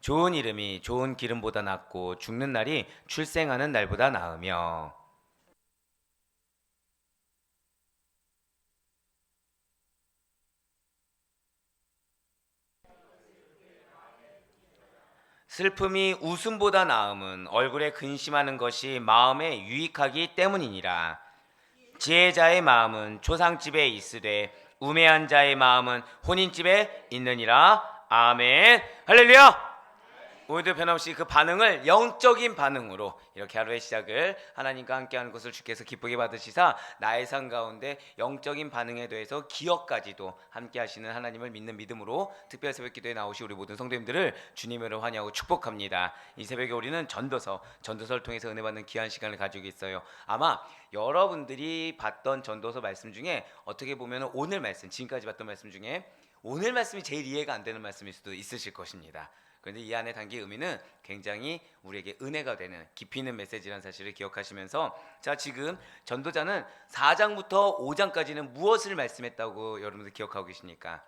좋은 이름이 좋은 기름보다 낫고 죽는 날이 출생하는 날보다 나으며. 슬픔이 웃음보다 나음은 얼굴에 근심하는 것이 마음에 유익하기 때문이니라. 지혜자의 마음은 초상집에 있으되 우매한 자의 마음은 혼인집에 있느니라. 아멘. 할렐루야. 오늘도 변함없이 그 반응을 영적인 반응으로 이렇게 하루의 시작을 하나님과 함께하는 것을 주께서 기쁘게 받으시사 나의 삶 가운데 영적인 반응에 대해서 기억까지도 함께하시는 하나님을 믿는 믿음으로 특별 새벽 기도에 나오신 우리 모든 성도님들을 주님으로 환영하고 축복합니다. 이 새벽에 우리는 전도서를 통해서 은혜 받는 귀한 시간을 가지고 있어요. 아마 여러분들이 봤던 전도서 말씀 중에 어떻게 보면 오늘 말씀, 지금까지 봤던 말씀 중에 오늘 말씀이 제일 이해가 안 되는 말씀일 수도 있으실 것입니다. 그런데 이 안에 담긴 의미는 굉장히 우리에게 은혜가 되는 깊이 있는 메시지라는 사실을 기억하시면서, 자, 지금 전도자는 4장부터 5장까지는 무엇을 말씀했다고 여러분들 기억하고 계십니까?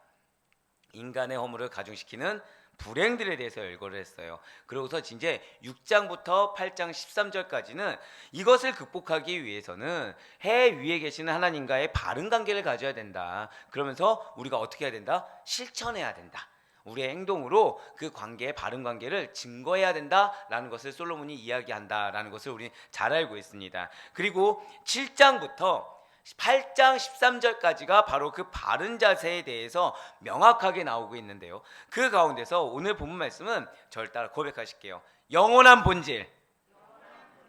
인간의 허물을 가중시키는 불행들에 대해서 열거를 했어요. 그러고서 이제 6장부터 8장 13절까지는 이것을 극복하기 위해서는 해 위에 계시는 하나님과의 바른 관계를 가져야 된다. 그러면서 우리가 어떻게 해야 된다? 실천해야 된다. 우리의 행동으로 그 관계의 바른 관계를 증거해야 된다라는 것을 솔로몬이 이야기한다라는 것을 우리는 잘 알고 있습니다. 그리고 7장부터 8장 13절까지가 바로 그 바른 자세에 대해서 명확하게 나오고 있는데요. 그 가운데서 오늘 본문 말씀은 저를 따라 고백하실게요. 영원한 본질.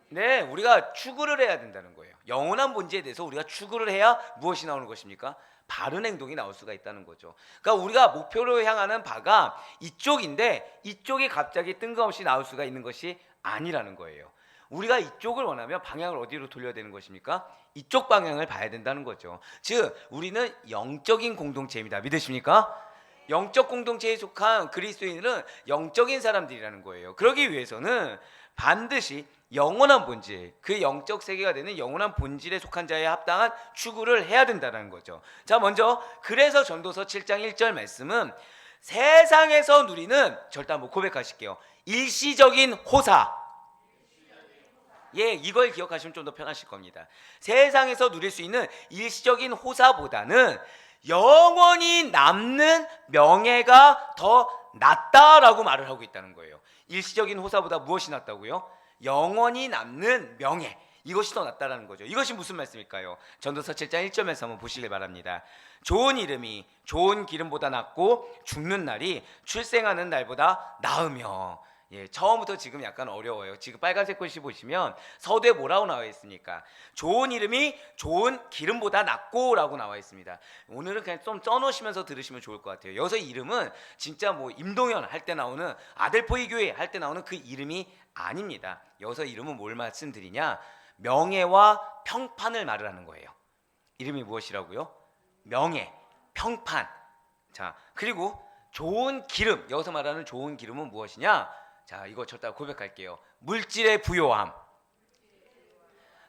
네, 우리가 추구를 해야 된다는 거예요. 영원한 본질에 대해서 우리가 추구를 해야 무엇이 나오는 것입니까? 바른 행동이 나올 수가 있다는 거죠. 그러니까 우리가 목표로 향하는 바가 이쪽인데 이쪽이 갑자기 뜬금없이 나올 수가 있는 것이 아니라는 거예요. 우리가 이쪽을 원하면 방향을 어디로 돌려야 되는 것입니까? 이쪽 방향을 봐야 된다는 거죠. 즉 우리는 영적인 공동체입니다. 믿으십니까? 영적 공동체에 속한 그리스도인들은 영적인 사람들이라는 거예요. 그러기 위해서는 반드시 영원한 본질, 그 영적 세계가 되는 영원한 본질에 속한 자에 합당한 추구를 해야 된다는 거죠. 자, 먼저 그래서 전도서 7장 1절 말씀은 세상에서 누리는, 절대 한번 고백하실게요. 일시적인 호사. 예, 이걸 기억하시면 좀 더 편하실 겁니다. 세상에서 누릴 수 있는 일시적인 호사보다는 영원히 남는 명예가 더 낫다라고 말을 하고 있다는 거예요. 일시적인 호사보다 무엇이 낫다고요? 영원히 남는 명예, 이것이 더 낫다라는 거죠. 이것이 무슨 말씀일까요? 전도서 7장 1절에서 한번 보시길 바랍니다. 좋은 이름이 좋은 기름보다 낫고 죽는 날이 출생하는 날보다 나으며. 예, 처음부터 지금 약간 어려워요. 지금 빨간색 글씨 보시면 서두에 뭐라고 나와 있습니까? 좋은 이름이 좋은 기름보다 낫고 라고 나와 있습니다. 오늘은 그냥 좀 써놓으시면서 들으시면 좋을 것 같아요. 여기서 이름은 진짜 뭐 임동현 할 때 나오는 아델포이 교회 할 때 나오는 그 이름이 아닙니다. 여기서 이름은 뭘 말씀드리냐? 명예와 평판을 말을 하는 거예요. 이름이 무엇이라고요? 명예, 평판. 자, 그리고 좋은 기름, 여기서 말하는 좋은 기름은 무엇이냐? 자, 이거 저따 고백할게요. 물질의 부요함.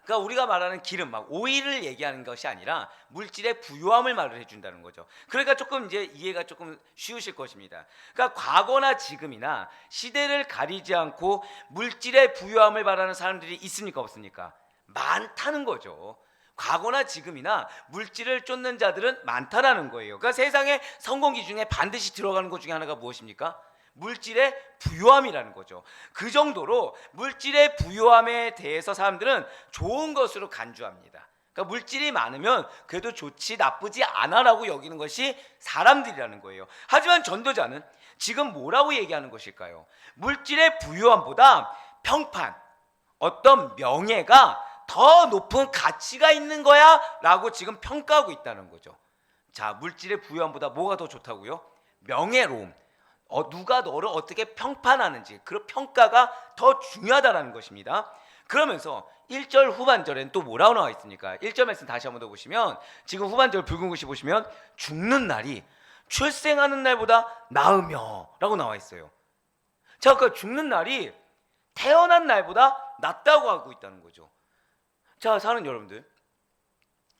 그러니까 우리가 말하는 기름, 막 오일을 얘기하는 것이 아니라 물질의 부요함을 말을 해준다는 거죠. 그러니까 조금 이제 이해가 조금 쉬우실 것입니다. 그러니까 과거나 지금이나 시대를 가리지 않고 물질의 부요함을 말하는 사람들이 있습니까, 없습니까? 많다는 거죠. 과거나 지금이나 물질을 쫓는 자들은 많다라는 거예요. 그러니까 세상의 성공 기준에 반드시 들어가는 것 중에 하나가 무엇입니까? 물질의 부요함이라는 거죠. 그 정도로 물질의 부요함에 대해서 사람들은 좋은 것으로 간주합니다. 그러니까 물질이 많으면 그래도 좋지 나쁘지 않아라고 여기는 것이 사람들이라는 거예요. 하지만 전도자는 지금 뭐라고 얘기하는 것일까요? 물질의 부요함보다 평판, 어떤 명예가 더 높은 가치가 있는 거야 라고 지금 평가하고 있다는 거죠. 자, 물질의 부요함보다 뭐가 더 좋다고요? 명예로움. 누가 너를 어떻게 평판하는지, 그 평가가 더 중요하다는 것입니다. 그러면서 1절 후반절엔 또 뭐라고 나와 있습니까? 1절 말씀 다시 한번 더 보시면 지금 후반절 붉은 글씨 보시면 죽는 날이 출생하는 날보다 나으며 라고 나와 있어요. 자, 그러니까 죽는 날이 태어난 날보다 낫다고 하고 있다는 거죠. 자, 사는 여러분들,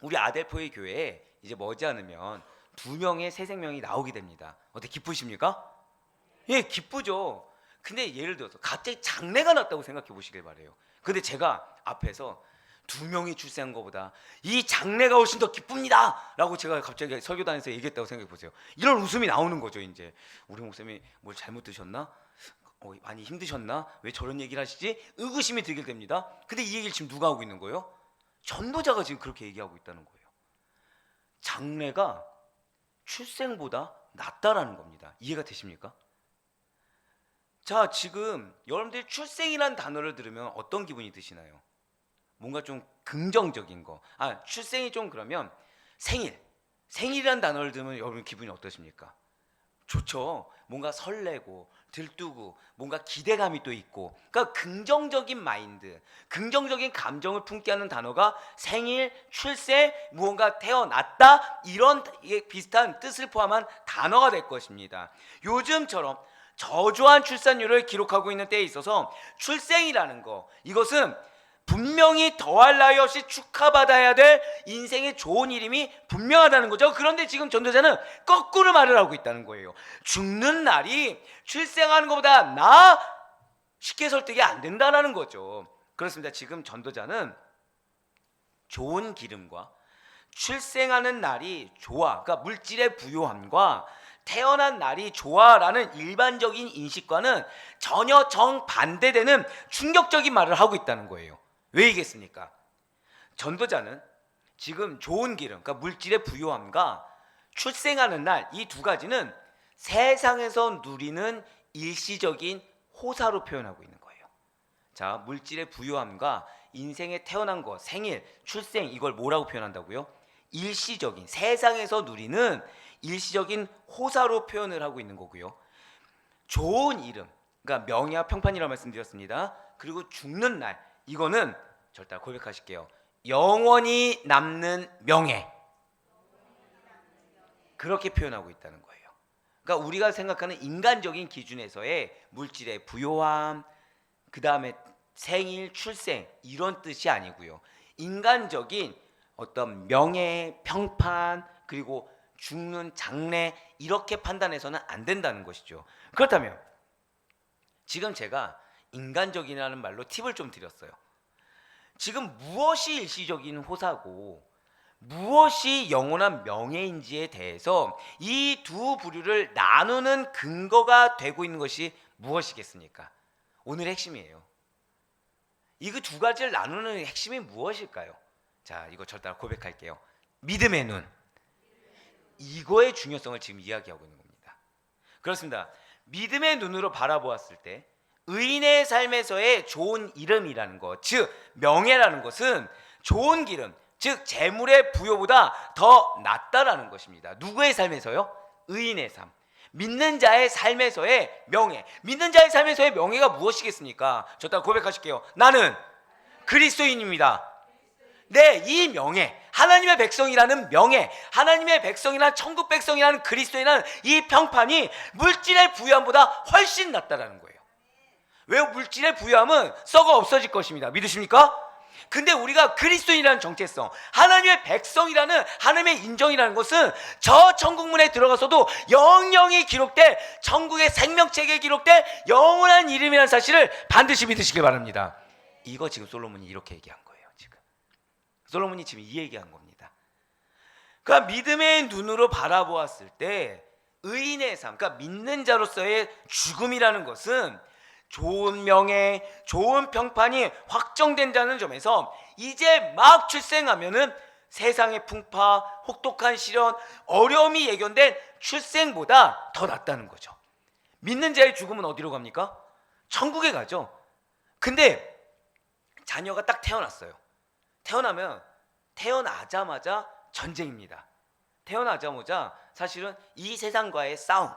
우리 아델포의 교회에 이제 머지않으면 2명의 새 생명이 나오게 됩니다. 어때, 기쁘십니까? 예, 기쁘죠. 근데 예를 들어서 갑자기 장래가 났다고 생각해 보시길 바래요. 근데 제가 앞에서 2명이 출세한 것보다 이 장래가 훨씬 더 기쁩니다 라고 제가 갑자기 설교단에서 얘기했다고 생각해 보세요. 이런 웃음이 나오는 거죠. 이제 우리 목사님이 뭘 잘못 드셨나? 많이 힘드셨나? 왜 저런 얘기를 하시지? 의구심이 들게 됩니다. 근데 이 얘기를 지금 누가 하고 있는 거예요? 전도자가 지금 그렇게 얘기하고 있다는 거예요. 장래가 출생보다 낫다라는 겁니다. 이해가 되십니까? 자, 지금 여러분들이 출생이란 단어를 들으면 어떤 기분이 드시나요? 뭔가 좀 긍정적인 거. 출생이 좀 그러면 생일이란 단어를 들으면 여러분 기분이 어떠십니까? 좋죠. 뭔가 설레고 들뜨고 뭔가 기대감이 또 있고, 그러니까 긍정적인 마인드, 긍정적인 감정을 품게 하는 단어가 생일, 출세, 무언가 태어났다, 이런 비슷한 뜻을 포함한 단어가 될 것입니다. 요즘처럼 저조한 출산율을 기록하고 있는 때에 있어서 출생이라는 거, 이것은 분명히 더할 나위 없이 축하받아야 될 인생의 좋은 일임이 분명하다는 거죠. 그런데 지금 전도자는 거꾸로 말을 하고 있다는 거예요. 죽는 날이 출생하는 것보다 쉽게 설득이 안 된다는 거죠. 그렇습니다. 지금 전도자는 좋은 기름과 출생하는 날이 좋아, 그러니까 물질의 부요함과 태어난 날이 좋아라는 일반적인 인식과는 전혀 정반대되는 충격적인 말을 하고 있다는 거예요. 왜 이겠습니까? 전도자는 지금 좋은 기름, 그러니까 물질의 부요함과 출생하는 날, 이 두 가지는 세상에서 누리는 일시적인 호사로 표현하고 있는 거예요. 자, 물질의 부요함과 인생에 태어난 것, 생일, 출생, 이걸 뭐라고 표현한다고요? 일시적인, 세상에서 누리는 일시적인 호사로 표현을 하고 있는 거고요. 좋은 이름, 그러니까 명예와 평판이라고 말씀드렸습니다. 그리고 죽는 날, 이거는 절대 고백하실게요. 영원히 남는 명예, 그렇게 표현하고 있다는 거예요. 그러니까 우리가 생각하는 인간적인 기준에서의 물질의 부요함, 그 다음에 생일, 출생, 이런 뜻이 아니고요. 인간적인 어떤 명예, 평판, 그리고 죽는 장래, 이렇게 판단해서는 안 된다는 것이죠. 그렇다면 지금 제가 인간적이라는 말로 팁을 좀 드렸어요. 지금 무엇이 일시적인 호사고 무엇이 영원한 명예인지에 대해서 이 두 부류를 나누는 근거가 되고 있는 것이 무엇이겠습니까? 오늘의 핵심이에요. 이 두 가지를 나누는 핵심이 무엇일까요? 자, 이거 절대 고백할게요. 믿음의 눈. 이거의 중요성을 지금 이야기하고 있는 겁니다. 그렇습니다. 믿음의 눈으로 바라보았을 때 의인의 삶에서의 좋은 이름이라는 것, 즉 명예라는 것은 좋은 기름, 즉 재물의 부요보다 더 낫다라는 것입니다. 누구의 삶에서요? 의인의 삶. 믿는 자의 삶에서의 명예. 믿는 자의 삶에서의 명예가 무엇이겠습니까? 저 따라 고백하실게요. 나는 그리스도인입니다. 네, 이 명예, 하나님의 백성이라는 명예, 하나님의 백성이라는 천국 백성이라는 그리스도인이라는 이 평판이 물질의 부유함보다 훨씬 낫다라는 거예요. 왜? 물질의 부유함은 썩어 없어질 것입니다. 믿으십니까? 근데 우리가 그리스도인이라는 정체성, 하나님의 백성이라는 하나님의 인정이라는 것은 저 천국문에 들어가서도 영영이 기록될, 천국의 생명책에 기록될 영원한 이름이라는 사실을 반드시 믿으시길 바랍니다. 이거 지금 솔로몬이 이렇게 얘기한 거예요. 지금 솔로몬이 지금 이 얘기한 겁니다. 그러니까 믿음의 눈으로 바라보았을 때 의인의 삶, 그러니까 믿는 자로서의 죽음이라는 것은 좋은 명예, 좋은 평판이 확정된다는 점에서 이제 막 출생하면은 세상의 풍파, 혹독한 시련, 어려움이 예견된 출생보다 더 낫다는 거죠. 믿는 자의 죽음은 어디로 갑니까? 천국에 가죠. 근데 자녀가 딱 태어났어요. 태어나면 태어나자마자 전쟁입니다. 태어나자마자 사실은 이 세상과의 싸움,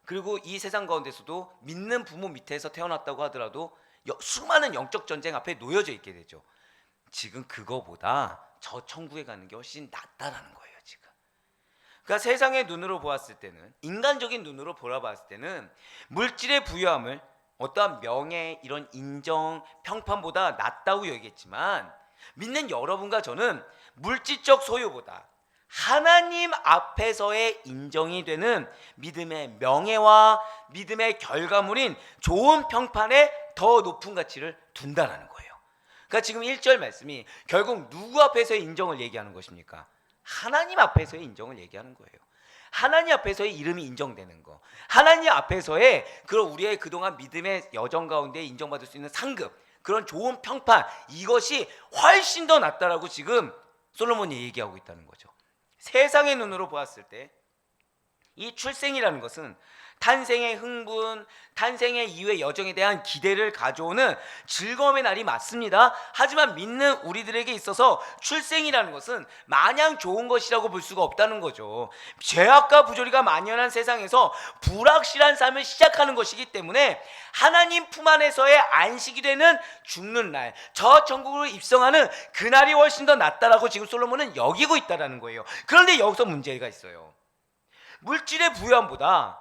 그리고 이 세상 가운데서도 믿는 부모 밑에서 태어났다고 하더라도 수많은 영적 전쟁 앞에 놓여져 있게 되죠. 지금 그거보다 저 천국에 가는 게 훨씬 낫다라는 거예요. 지금 그러니까 세상의 눈으로 보았을 때는, 인간적인 눈으로 보아봤을 때는 물질의 부유함을 어떠한 명예, 이런 인정, 평판보다 낫다고 여기겠지만 믿는 여러분과 저는 물질적 소유보다 하나님 앞에서의 인정이 되는 믿음의 명예와 믿음의 결과물인 좋은 평판에 더 높은 가치를 둔다라는 거예요. 그러니까 지금 1절 말씀이 결국 누구 앞에서의 인정을 얘기하는 것입니까? 하나님 앞에서의 인정을 얘기하는 거예요. 하나님 앞에서의 이름이 인정되는 거, 하나님 앞에서의 그런 우리의 그동안 믿음의 여정 가운데 인정받을 수 있는 상급, 그런 좋은 평판, 이것이 훨씬 더 낫다라고 지금 솔로몬이 얘기하고 있다는 거죠. 세상의 눈으로 보았을 때 이 출생이라는 것은 탄생의 흥분, 탄생의 이후의 여정에 대한 기대를 가져오는 즐거움의 날이 맞습니다. 하지만 믿는 우리들에게 있어서 출생이라는 것은 마냥 좋은 것이라고 볼 수가 없다는 거죠. 죄악과 부조리가 만연한 세상에서 불확실한 삶을 시작하는 것이기 때문에 하나님 품 안에서의 안식이 되는 죽는 날, 저 천국으로 입성하는 그날이 훨씬 더 낫다라고 지금 솔로몬은 여기고 있다는 거예요. 그런데 여기서 문제가 있어요. 물질의 부유함보다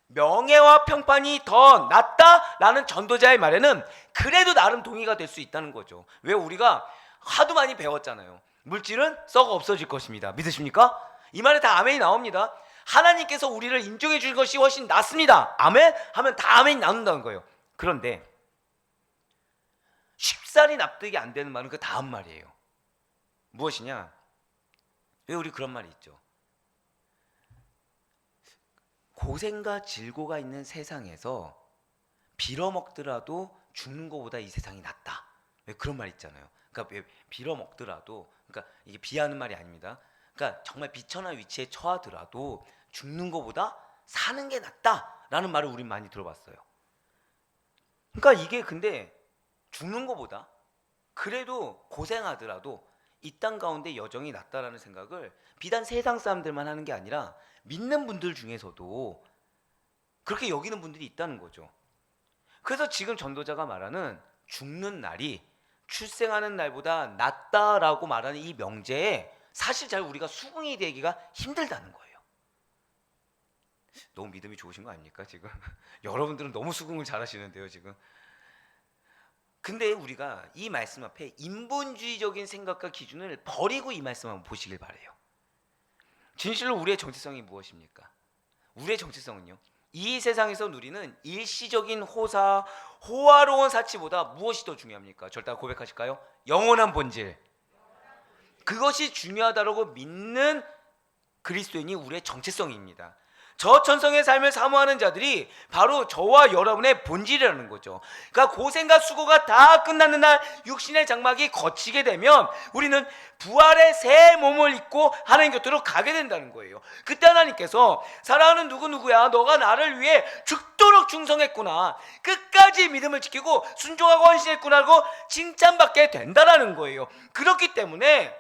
명예와 평판이 더 낫다라는 전도자의 말에는 그래도 나름 동의가 될 수 있다는 거죠. 왜? 우리가 하도 많이 배웠잖아요. 물질은 썩어 없어질 것입니다. 믿으십니까? 이 말에 다 아멘이 나옵니다. 하나님께서 우리를 인정해 줄 것이 훨씬 낫습니다. 아멘? 하면 다 아멘이 나온다는 거예요. 그런데 쉽사리 납득이 안 되는 말은 그 다음 말이에요. 무엇이냐? 왜 우리 그런 말이 있죠? 고생과 질고가 있는 세상에서 빌어먹더라도 죽는 것보다 이 세상이 낫다. 왜 그런 말 있잖아요. 그러니까 왜 빌어먹더라도, 그러니까 이게 비하는 말이 아닙니다. 그러니까 정말 비천한 위치에 처하더라도 죽는 것보다 사는 게 낫다라는 말을 우린 많이 들어봤어요. 그러니까 이게 근데 죽는 것보다 그래도 고생하더라도 이 땅 가운데 여정이 낫다라는 생각을 비단 세상 사람들만 하는 게 아니라 믿는 분들 중에서도 그렇게 여기는 분들이 있다는 거죠. 그래서 지금 전도자가 말하는 죽는 날이 출생하는 날보다 낫다라고 말하는 이 명제에 사실 잘 우리가 수긍이 되기가 힘들다는 거예요. 너무 믿음이 좋으신 거 아닙니까 지금? 여러분들은 너무 수긍을 잘 하시는데요 지금. 근데 우리가 이 말씀 앞에 인본주의적인 생각과 기준을 버리고 이 말씀 한번 보시길 바라요. 진실로 우리의 정체성이 무엇입니까? 우리의 정체성은요, 이 세상에서 누리는 일시적인 호화로운 사치보다 무엇이 더 중요합니까? 저를 따라 고백하실까요? 영원한 본질. 그것이 중요하다고 믿는 그리스도인이 우리의 정체성입니다. 저 천성의 삶을 사모하는 자들이 바로 저와 여러분의 본질이라는 거죠. 그러니까 고생과 수고가 다 끝나는 날 육신의 장막이 거치게 되면 우리는 부활의 새 몸을 입고 하나님 곁으로 가게 된다는 거예요. 그때 하나님께서 사랑하는 누구누구야, 너가 나를 위해 죽도록 충성했구나, 끝까지 믿음을 지키고 순종하고 헌신했구나라고 칭찬받게 된다는 거예요. 그렇기 때문에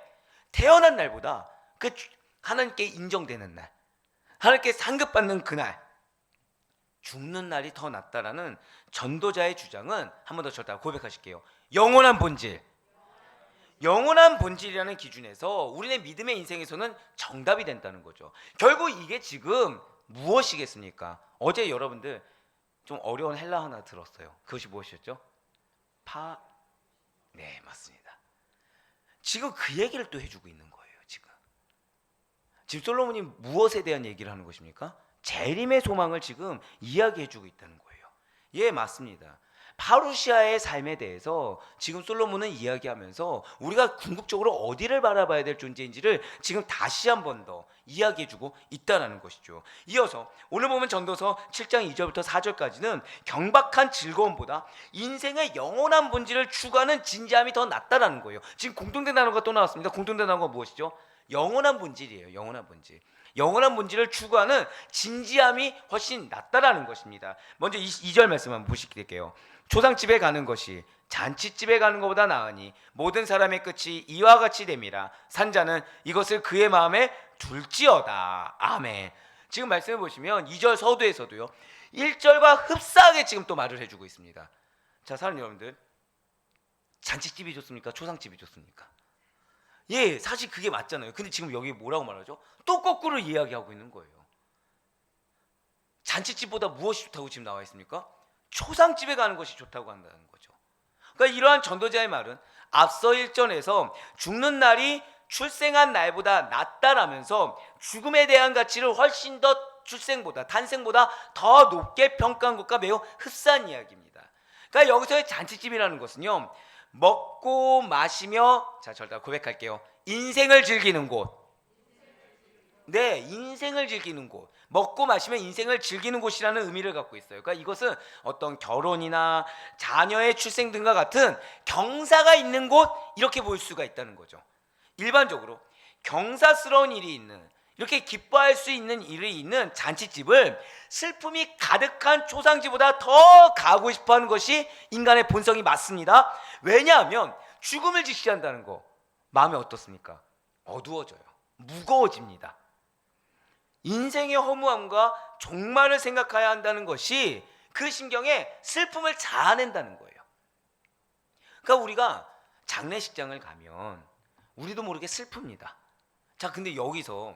태어난 날보다 그 하나님께 인정되는 날, 하나님께 상급받는 그날, 죽는 날이 더 낫다라는 전도자의 주장은 한 번 더 저를 따라 고백하실게요. 영원한 본질. 영원한 본질이라는 기준에서 우리의 믿음의 인생에서는 정답이 된다는 거죠. 결국 이게 지금 무엇이겠습니까? 어제 여러분들 좀 어려운 헬라 하나 들었어요. 그것이 무엇이었죠? 네, 맞습니다. 지금 그 얘기를 또 해주고 있는 거예요. 지금 솔로몬이 무엇에 대한 얘기를 하는 것입니까? 재림의 소망을 지금 이야기해주고 있다는 거예요. 예, 맞습니다. 파루시아의 삶에 대해서 지금 솔로몬은 이야기하면서 우리가 궁극적으로 어디를 바라봐야 될 존재인지를 지금 다시 한 번 더 이야기해주고 있다는 것이죠. 이어서 오늘 보면 전도서 7장 2절부터 4절까지는 경박한 즐거움보다 인생의 영원한 본질을 추구하는 진지함이 더 낫다라는 거예요. 지금 공통된 단어가 또 나왔습니다. 공통된 단어가 무엇이죠? 영원한 본질이에요. 영원한 본질. 영원한 본질을 추구하는 진지함이 훨씬 낫다라는 것입니다. 먼저 2절 말씀 한번 보실게요. 초상집에 가는 것이 잔치집에 가는 것보다 나으니 모든 사람의 끝이 이와 같이 됨이라. 산자는 이것을 그의 마음에 둘지어다. 아멘. 지금 말씀해 보시면 2절 서두에서도요, 1절과 흡사하게 지금 또 말을 해주고 있습니다. 자, 사랑하는 여러분들, 잔치집이 좋습니까? 초상집이 좋습니까? 예, 사실 그게 맞잖아요. 근데 지금 여기 뭐라고 말하죠? 또 거꾸로 이야기하고 있는 거예요. 잔치집보다 무엇이 좋다고 지금 나와 있습니까? 초상집에 가는 것이 좋다고 한다는 거죠. 그러니까 이러한 전도자의 말은 앞서 1절에서 죽는 날이 출생한 날보다 낫다라면서 죽음에 대한 가치를 훨씬 더 출생보다 탄생보다 더 높게 평가한 것과 매우 흡사한 이야기입니다. 그러니까 여기서의 잔치집이라는 것은요, 먹고 마시며, 자 절대 고백할게요, 인생을 즐기는 곳. 네, 인생을 즐기는 곳, 먹고 마시면 인생을 즐기는 곳이라는 의미를 갖고 있어요. 그러니까 이것은 어떤 결혼이나 자녀의 출생 등과 같은 경사가 있는 곳, 이렇게 볼 수가 있다는 거죠. 일반적으로 경사스러운 일이 있는, 이렇게 기뻐할 수 있는 일이 있는 잔치집을 슬픔이 가득한 초상집보다 더 가고 싶어하는 것이 인간의 본성이 맞습니다. 왜냐하면 죽음을 직시한다는 거, 마음이 어떻습니까? 어두워져요. 무거워집니다. 인생의 허무함과 종말을 생각해야 한다는 것이 그 심경에 슬픔을 자아낸다는 거예요. 그러니까 우리가 장례식장을 가면 우리도 모르게 슬픕니다. 자, 근데 여기서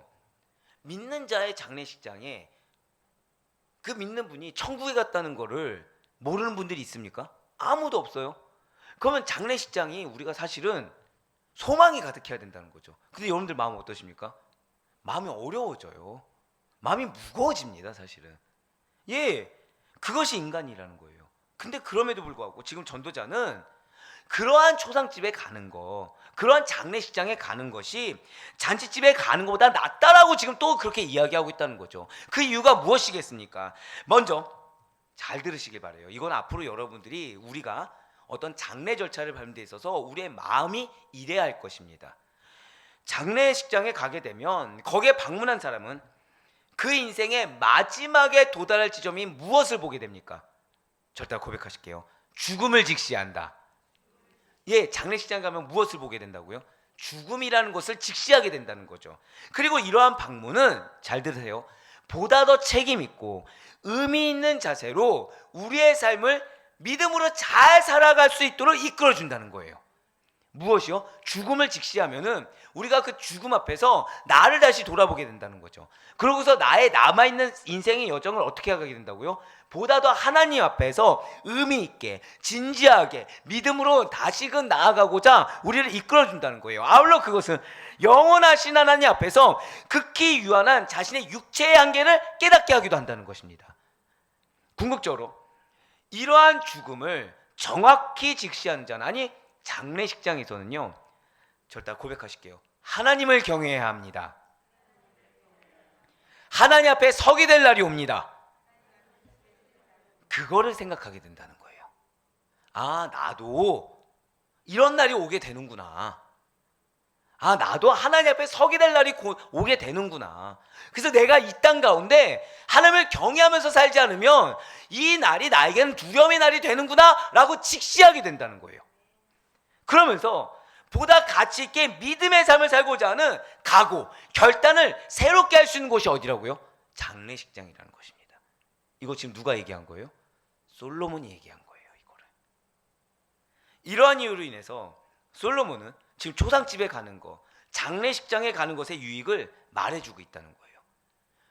믿는 자의 장례식장에 그 믿는 분이 천국에 갔다는 거를 모르는 분들이 있습니까? 아무도 없어요. 그러면 장례식장이 우리가 사실은 소망이 가득해야 된다는 거죠. 근데 여러분들 마음 어떠십니까? 마음이 어려워져요. 마음이 무거워집니다, 사실은. 예, 그것이 인간이라는 거예요. 근데 그럼에도 불구하고 지금 전도자는 그러한 초상집에 가는 거, 그러한 장례식장에 가는 것이 잔치집에 가는 것보다 낫다라고 지금 또 그렇게 이야기하고 있다는 거죠. 그 이유가 무엇이겠습니까? 먼저 잘 들으시길 바라요. 이건 앞으로 여러분들이 우리가 어떤 장례 절차를 밟는 데 있어서 우리의 마음이 이래야 할 것입니다. 장례식장에 가게 되면 거기에 방문한 사람은 그 인생의 마지막에 도달할 지점이 무엇을 보게 됩니까? 절대 고백하실게요. 죽음을 직시한다. 예, 장례식장 가면 무엇을 보게 된다고요? 죽음이라는 것을 직시하게 된다는 거죠. 그리고 이러한 방문은, 잘 들으세요, 보다 더 책임 있고 의미 있는 자세로 우리의 삶을 믿음으로 잘 살아갈 수 있도록 이끌어 준다는 거예요. 무엇이요? 죽음을 직시하면은 우리가 그 죽음 앞에서 나를 다시 돌아보게 된다는 거죠. 그러고서 나의 남아있는 인생의 여정을 어떻게 하게 된다고요? 보다 더 하나님 앞에서 의미 있게 진지하게 믿음으로 다시금 나아가고자 우리를 이끌어 준다는 거예요. 아울러 그것은 영원하신 하나님 앞에서 극히 유한한 자신의 육체의 한계를 깨닫게 하기도 한다는 것입니다. 궁극적으로 이러한 죽음을 정확히 직시하는 자는, 아니 장례식장에서는요, 절대 고백하실게요, 하나님을 경외해야 합니다. 하나님 앞에 서게 될 날이 옵니다. 그거를 생각하게 된다는 거예요. 아, 나도 이런 날이 오게 되는구나. 아, 나도 하나님 앞에 서게 될 날이 곧 오게 되는구나. 그래서 내가 이 땅 가운데 하나님을 경외하면서 살지 않으면 이 날이 나에게는 두려움의 날이 되는구나 라고 직시하게 된다는 거예요. 그러면서 보다 가치 있게 믿음의 삶을 살고자 하는 각오, 결단을 새롭게 할 수 있는 곳이 어디라고요? 장례식장이라는 것입니다. 이거 지금 누가 얘기한 거예요? 솔로몬이 얘기한 거예요. 이거를. 이러한 이유로 인해서 솔로몬은 지금 초상집에 가는 거, 장례식장에 가는 것의 유익을 말해주고 있다는 거예요.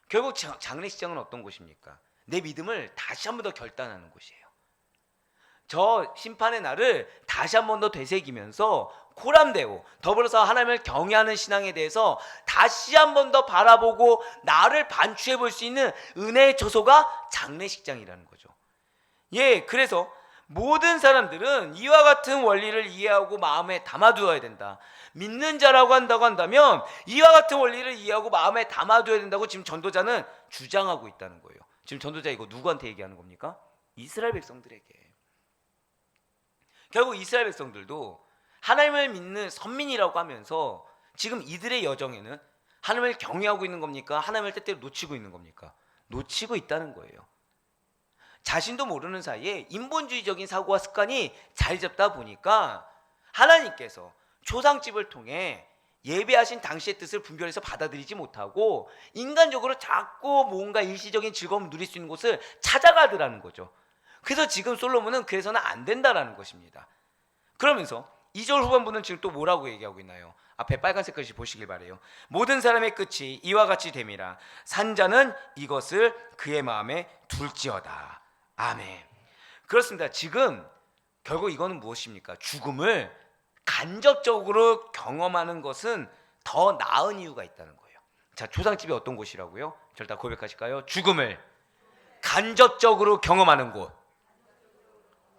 결국 장례식장은 어떤 곳입니까? 내 믿음을 다시 한 번 더 결단하는 곳이에요. 저 심판의 날을 다시 한 번 더 되새기면서 코람되고 더불어서 하나님을 경외하는 신앙에 대해서 다시 한 번 더 바라보고 나를 반추해 볼 수 있는 은혜의 처소가 장례식장이라는 거죠. 예, 그래서 모든 사람들은 이와 같은 원리를 이해하고 마음에 담아두어야 된다. 믿는 자라고 한다면 이와 같은 원리를 이해하고 마음에 담아두어야 된다고 지금 전도자는 주장하고 있다는 거예요. 지금 전도자 이거 누구한테 얘기하는 겁니까? 이스라엘 백성들에게. 결국 이스라엘 백성들도 하나님을 믿는 선민이라고 하면서 지금 이들의 여정에는 하나님을 경외하고 있는 겁니까? 하나님을 때때로 놓치고 있는 겁니까? 놓치고 있다는 거예요. 자신도 모르는 사이에 인본주의적인 사고와 습관이 자리 잡다 보니까 하나님께서 초상집을 통해 예배하신 당시의 뜻을 분별해서 받아들이지 못하고 인간적으로 자꾸 뭔가 일시적인 즐거움을 누릴 수 있는 곳을 찾아가더라는 거죠. 그래서 지금 솔로몬은 그래서는 안 된다라는 것입니다. 그러면서 2절 후반부는 지금 또 뭐라고 얘기하고 있나요? 앞에 빨간색 글씨 보시길 바래요. 모든 사람의 끝이 이와 같이 됨이라 산자는 이것을 그의 마음에 둘지어다. 아멘. 그렇습니다. 지금 결국 이거는 무엇입니까? 죽음을 간접적으로 경험하는 것은 더 나은 이유가 있다는 거예요. 자, 초상집이 어떤 곳이라고요? 저를 다 고백하실까요? 죽음을 간접적으로 경험하는 곳.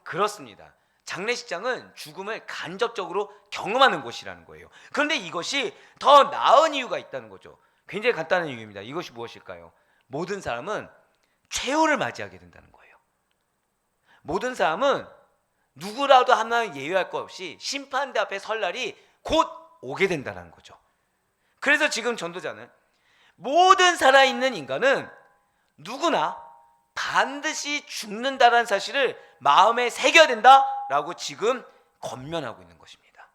그렇습니다. 장례식장은 죽음을 간접적으로 경험하는 곳이라는 거예요. 그런데 이것이 더 나은 이유가 있다는 거죠. 굉장히 간단한 이유입니다. 이것이 무엇일까요? 모든 사람은 최후를 맞이하게 된다는 거예요. 모든 사람은 누구라도 하나 예외할 것 없이 심판대 앞에 설 날이 곧 오게 된다는 거죠. 그래서 지금 전도자는 모든 살아있는 인간은 누구나 반드시 죽는다는 사실을 마음에 새겨야 된다라고 지금 권면하고 있는 것입니다.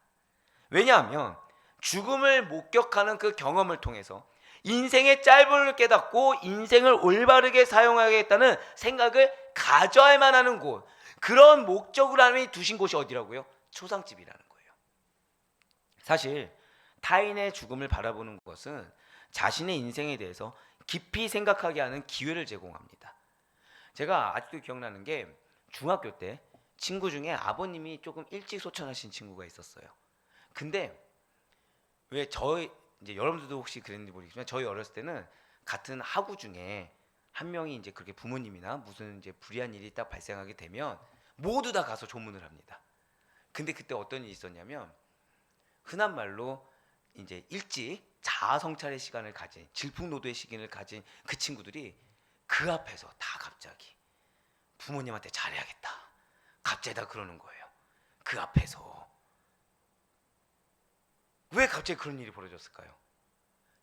왜냐하면 죽음을 목격하는 그 경험을 통해서 인생의 짧음을 깨닫고 인생을 올바르게 사용하겠다는 생각을 가져야만 하는 곳, 그런 목적으로 하나님이 두신 곳이 어디라고요? 초상집이라는 거예요. 사실 타인의 죽음을 바라보는 것은 자신의 인생에 대해서 깊이 생각하게 하는 기회를 제공합니다. 제가 아직도 기억나는 게 중학교 때 친구 중에 아버님이 조금 일찍 소천하신 친구가 있었어요. 근데 왜 저희 이제 여러분들도 혹시 그랬는지 모르겠지만 저희 어렸을 때는 같은 학우 중에 한 명이 이제 그렇게 부모님이나 무슨 이제 불의한 일이 딱 발생하게 되면 모두 다 가서 조문을 합니다. 근데 그때 어떤 일이 있었냐면 흔한 말로 이제 일찍 자아 성찰의 시간을 가진 질풍노도의 시간을 가진 그 친구들이 그 앞에서 다 갑자기 부모님한테 잘해야겠다 갑자기 다 그러는 거예요. 그 앞에서. 왜 갑자기 그런 일이 벌어졌을까요?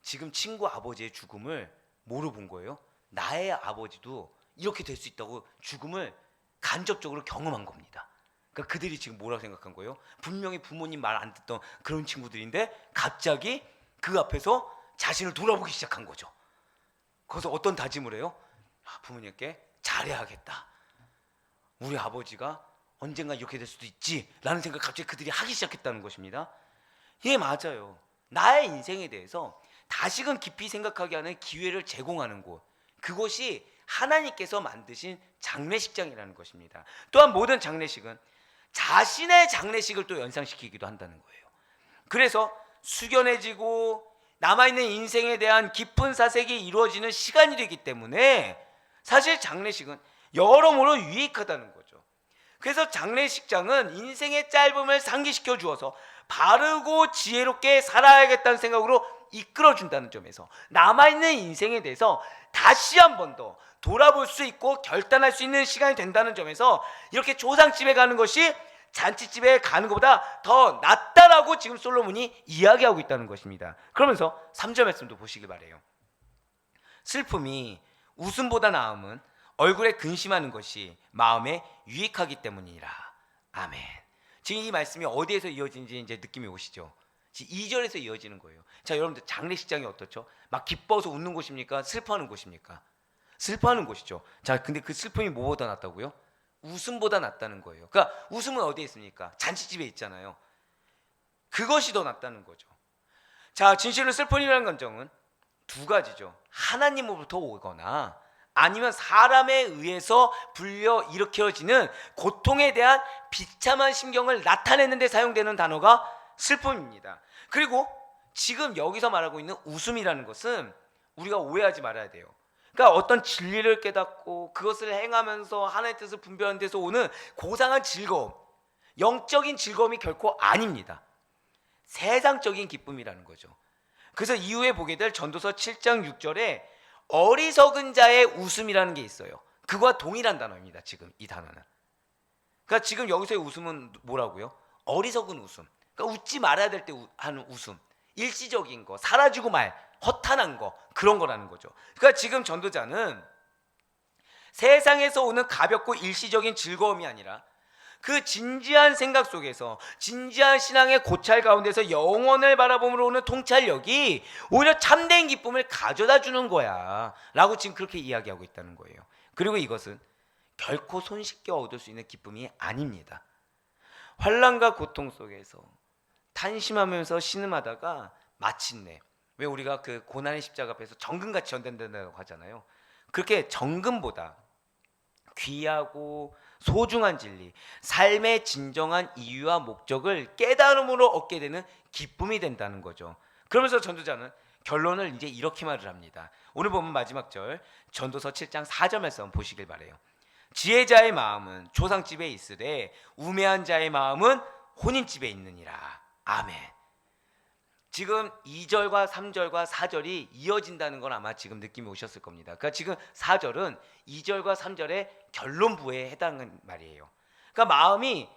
지금 친구 아버지의 죽음을 뭐로 본 거예요? 나의 아버지도 이렇게 될 수 있다고 죽음을 간접적으로 경험한 겁니다. 그러니까 그들이 지금 뭐라고 생각한 거예요? 분명히 부모님 말 안 듣던 그런 친구들인데 갑자기 그 앞에서 자신을 돌아보기 시작한 거죠. 거기서 어떤 다짐을 해요? 부모님께 잘해야겠다. 우리 아버지가 언젠가 이렇게 될 수도 있지 라는 생각을 갑자기 그들이 하기 시작했다는 것입니다. 예, 맞아요. 나의 인생에 대해서 다시금 깊이 생각하게 하는 기회를 제공하는 곳, 그곳이 하나님께서 만드신 장례식장이라는 것입니다. 또한 모든 장례식은 자신의 장례식을 또 연상시키기도 한다는 거예요. 그래서 숙연해지고 남아있는 인생에 대한 깊은 사색이 이루어지는 시간이 되기 때문에 사실 장례식은 여러모로 유익하다는 거죠. 그래서 장례식장은 인생의 짧음을 상기시켜 주어서 바르고 지혜롭게 살아야겠다는 생각으로 이끌어준다는 점에서 남아있는 인생에 대해서 다시 한 번 더 돌아볼 수 있고 결단할 수 있는 시간이 된다는 점에서 이렇게 조상집에 가는 것이 잔치집에 가는 것보다 더 낫다라고 지금 솔로몬이 이야기하고 있다는 것입니다. 그러면서 3절 말씀도 보시기 바래요. 슬픔이 웃음보다 나음은 얼굴에 근심하는 것이 마음에 유익하기 때문이라. 아멘. 지금 이 말씀이 어디에서 이어지는지 이제 느낌이 오시죠? 2절에서 이어지는 거예요. 자, 여러분들 장례식장이 어떻죠? 막 기뻐서 웃는 곳입니까? 슬퍼하는 곳입니까? 슬퍼하는 곳이죠. 자, 근데 그 슬픔이 뭐보다 낫다고요? 웃음보다 낫다는 거예요. 그러니까 웃음은 어디에 있습니까? 잔치집에 있잖아요. 그것이 더 낫다는 거죠. 자, 진실로 슬픔이라는 감정은 두 가지죠. 하나님으로부터 오거나 아니면 사람에 의해서 불려 일으켜지는 고통에 대한 비참한 심경을 나타내는 데 사용되는 단어가 슬픔입니다. 그리고 지금 여기서 말하고 있는 웃음이라는 것은 우리가 오해하지 말아야 돼요. 그러니까 어떤 진리를 깨닫고 그것을 행하면서 하나님의 뜻을 분별하는 데서 오는 고상한 즐거움, 영적인 즐거움이 결코 아닙니다. 세상적인 기쁨이라는 거죠. 그래서 이후에 보게 될 전도서 7장 6절에 어리석은 자의 웃음이라는 게 있어요. 그와 동일한 단어입니다. 지금 이 단어는. 그러니까 지금 여기서의 웃음은 뭐라고요? 어리석은 웃음. 그러니까 웃지 말아야 될 때 하는 웃음. 일시적인 거, 사라지고 말, 허탄한 거, 그런 거라는 거죠. 그러니까 지금 전도자는 세상에서 오는 가볍고 일시적인 즐거움이 아니라 그 진지한 생각 속에서 진지한 신앙의 고찰 가운데서 영원을 바라봄으로 오는 통찰력이 오히려 참된 기쁨을 가져다 주는 거야 라고 지금 그렇게 이야기하고 있다는 거예요. 그리고 이것은 결코 손쉽게 얻을 수 있는 기쁨이 아닙니다. 환난과 고통 속에서 탄심하면서 신음하다가 마침내, 왜 우리가 그 고난의 십자가 앞에서 정금같이 전된다고 하잖아요. 그렇게 정금보다 귀하고 소중한 진리, 삶의 진정한 이유와 목적을 깨달음으로 얻게 되는 기쁨이 된다는 거죠. 그러면서 전도자는 결론을 이제 이렇게 말을 합니다. 오늘 보면 마지막 절 전도서 7장 4절 말씀 보시길 바래요. 지혜자의 마음은 조상집에 있으되 우매한 자의 마음은 혼인집에 있느니라. 아멘. 지금 2절과 3절과 4절이 이어진다는 건 아마 지금 느낌이 오셨을 겁니다. 그러니까 지금 4절은 2절과 3절의 결론부에 해당하는 말이에요. 그러니까 마음이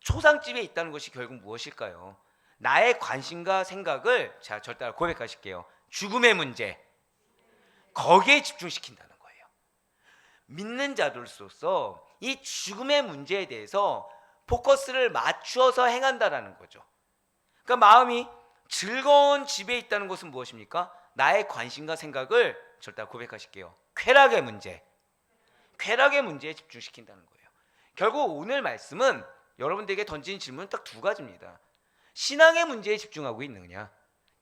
초상집에 있다는 것이 결국 무엇일까요? 나의 관심과 생각을, 자, 절 따라 고백하실게요. 죽음의 문제, 거기에 집중시킨다는 거예요. 믿는 자들로서 이 죽음의 문제에 대해서 포커스를 맞추어서 행한다라는 거죠. 그러니까 마음이 즐거운 집에 있다는 것은 무엇입니까? 나의 관심과 생각을, 절 따라 고백하실게요. 쾌락의 문제, 쾌락의 문제에 집중시킨다는 거예요. 결국 오늘 말씀은 여러분들에게 던진 질문은 딱 두 가지입니다. 신앙의 문제에 집중하고 있느냐,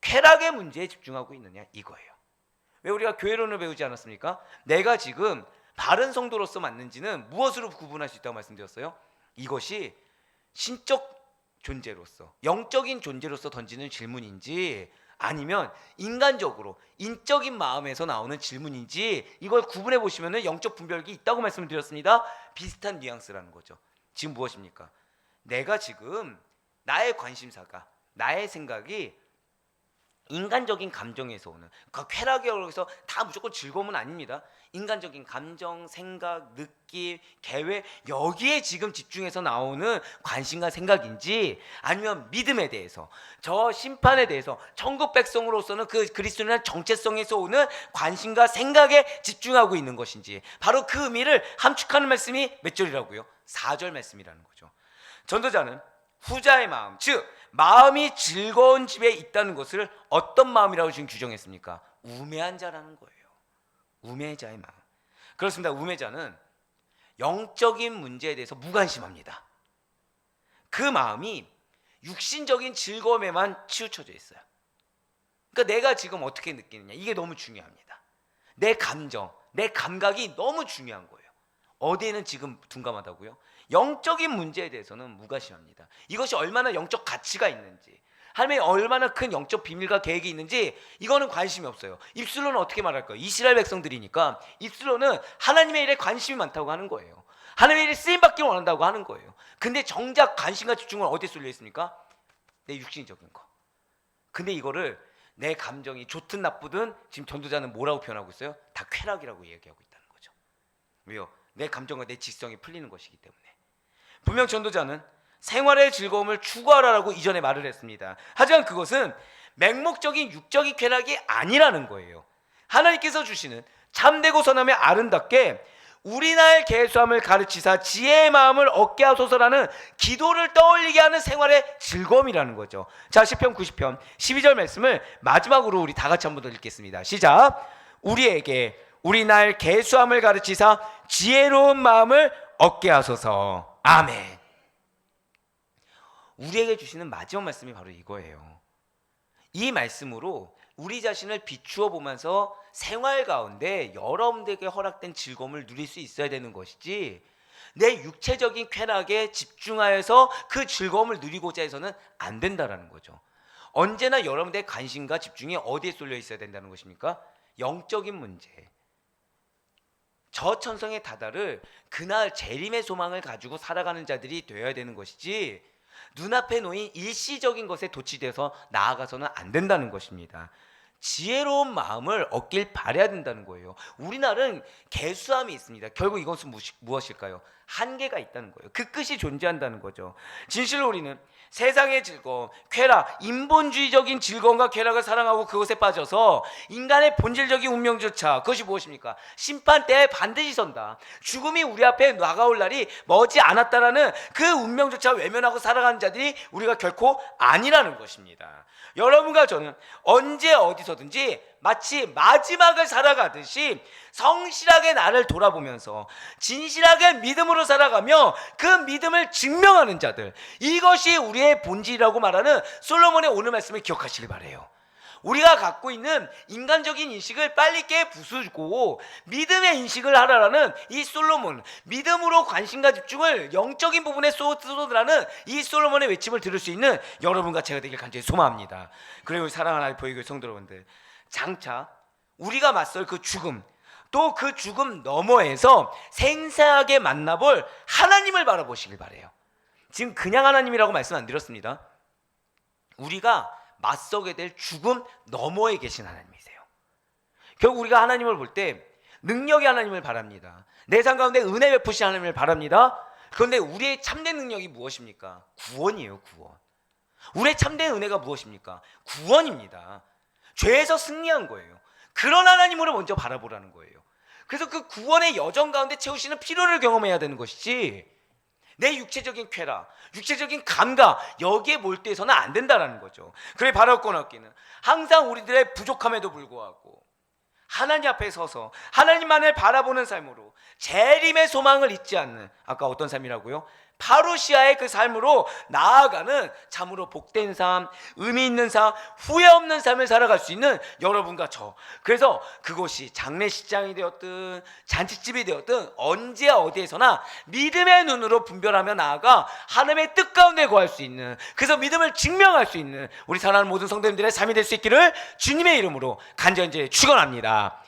쾌락의 문제에 집중하고 있느냐, 이거예요. 왜 우리가 교회론을 배우지 않았습니까? 내가 지금 바른 성도로서 맞는지는 무엇으로 구분할 수 있다고 말씀드렸어요? 이것이 신적 존재로서, 영적인 존재로서 던지는 질문인지 아니면 인간적으로 인적인 마음에서 나오는 질문인지, 이걸 구분해 보시면 영적 분별이 있다고 말씀을 드렸습니다. 비슷한 뉘앙스라는 거죠. 지금 무엇입니까? 내가 지금 나의 관심사가, 나의 생각이 인간적인 감정에서 오는, 그 쾌락이라고 해서 다 무조건 즐거움은 아닙니다. 인간적인 감정, 생각, 느낌, 계획, 여기에 지금 집중해서 나오는 관심과 생각인지, 아니면 믿음에 대해서, 저 심판에 대해서, 천국 백성으로서는 그 그리스도인의 정체성에서 오는 관심과 생각에 집중하고 있는 것인지, 바로 그 의미를 함축하는 말씀이 몇 절이라고요? 4절 말씀이라는 거죠. 전도자는 후자의 마음, 즉 마음이 즐거운 집에 있다는 것을 어떤 마음이라고 지금 규정했습니까? 우매한 자라는 거예요. 우매자의 마음. 그렇습니다. 우매자는 영적인 문제에 대해서 무관심합니다. 그 마음이 육신적인 즐거움에만 치우쳐져 있어요. 그러니까 내가 지금 어떻게 느끼느냐, 이게 너무 중요합니다. 내 감정, 내 감각이 너무 중요한 거예요. 어디에는 지금 둔감하다고요? 영적인 문제에 대해서는 무관심합니다. 이것이 얼마나 영적 가치가 있는지, 하나님의 얼마나 큰 영적 비밀과 계획이 있는지, 이거는 관심이 없어요. 입술로는 어떻게 말할까요? 이스라엘 백성들이니까 입술로는 하나님의 일에 관심이 많다고 하는 거예요. 하나님의 일에 쓰임받기 원한다고 하는 거예요. 근데 정작 관심과 집중은 어디에 쏠려 있습니까? 내 육신적인 거. 근데 이거를 내 감정이 좋든 나쁘든 지금 전도자는 뭐라고 표현하고 있어요? 다 쾌락이라고 얘기하고 있다는 거죠. 왜요? 내 감정과 내 지성이 풀리는 것이기 때문에. 분명 전도자는 생활의 즐거움을 추구하라라고 이전에 말을 했습니다. 하지만 그것은 맹목적인 육적인 쾌락이 아니라는 거예요. 하나님께서 주시는 참되고 선함에 아름답게 우리나라의 계수함을 가르치사 지혜의 마음을 얻게 하소서라는 기도를 떠올리게 하는 생활의 즐거움이라는 거죠. 자, 시편 90편 12절 말씀을 마지막으로 우리 다 같이 한번 더 읽겠습니다. 시작. 우리에게 우리나라의 계수함을 가르치사 지혜로운 마음을 얻게 하소서. 아멘. 우리에게 주시는 마지막 말씀이 바로 이거예요. 이 말씀으로 우리 자신을 비추어 보면서 생활 가운데 여러분들에게 허락된 즐거움을 누릴 수 있어야 되는 것이지, 내 육체적인 쾌락에 집중하여서 그 즐거움을 누리고자 해서는 안 된다라는 거죠. 언제나 여러분들의 관심과 집중이 어디에 쏠려 있어야 된다는 것입니까? 영적인 문제. 저 천성의 다다를 그날 재림의 소망을 가지고 살아가는 자들이 되어야 되는 것이지, 눈앞에 놓인 일시적인 것에 도취돼서 나아가서는 안 된다는 것입니다. 지혜로운 마음을 얻길 바라야 된다는 거예요. 우리나라는 개수함이 있습니다. 결국 이것은 무엇일까요? 한계가 있다는 거예요. 그 끝이 존재한다는 거죠. 진실로 우리는 세상의 즐거움, 쾌락, 인본주의적인 즐거움과 쾌락을 사랑하고 그것에 빠져서 인간의 본질적인 운명조차, 그것이 무엇입니까? 심판 때에 반드시 선다, 죽음이 우리 앞에 다가올 날이 머지 않았다라는 그 운명조차 외면하고 살아가는 자들이 우리가 결코 아니라는 것입니다. 여러분과 저는 언제 어디서든지 마치 마지막을 살아가듯이 성실하게 나를 돌아보면서 진실하게 믿음으로 살아가며 그 믿음을 증명하는 자들, 이것이 우리의 본질이라고 말하는 솔로몬의 오늘 말씀을 기억하시길 바라요. 우리가 갖고 있는 인간적인 인식을 빨리 깨 부수고 믿음의 인식을 하라라는 이 솔로몬, 믿음으로 관심과 집중을 영적인 부분에 쏟으라는 이 솔로몬의 외침을 들을 수 있는 여러분과 제가 되길 간절히 소망합니다. 그리고 사랑하는 하나님 보이교회 성도 여러분들, 장차 우리가 맞설 그 죽음, 또 그 죽음 너머에서 생생하게 만나볼 하나님을 바라보시길 바래요. 지금 그냥 하나님이라고 말씀 안 드렸습니다. 우리가 맞서게 될 죽음 너머에 계신 하나님이세요. 결국 우리가 하나님을 볼 때 능력의 하나님을 바랍니다. 내 삶 가운데 은혜 베푸신 하나님을 바랍니다. 그런데 우리의 참된 능력이 무엇입니까? 구원이에요. 구원. 우리의 참된 은혜가 무엇입니까? 구원입니다. 죄에서 승리한 거예요. 그런 하나님으로 먼저 바라보라는 거예요. 그래서 그 구원의 여정 가운데 채우시는 필요를 경험해야 되는 것이지, 내 육체적인 쾌락, 육체적인 감각, 여기에 몰두해서는 안 된다라는 거죠. 그래 바라보고 얻기는 항상 우리들의 부족함에도 불구하고 하나님 앞에 서서 하나님만을 바라보는 삶으로 재림의 소망을 잊지 않는, 아까 어떤 삶이라고요? 파루시아의 그 삶으로 나아가는 참으로 복된 삶, 의미 있는 삶, 후회 없는 삶을 살아갈 수 있는 여러분과 저. 그래서 그곳이 장례식장이 되었든 잔치집이 되었든 언제 어디에서나 믿음의 눈으로 분별하며 나아가 하나님의 뜻 가운데 거할 수 있는, 그래서 믿음을 증명할 수 있는 우리 사랑하는 모든 성도님들의 삶이 될 수 있기를 주님의 이름으로 간절히 축원합니다.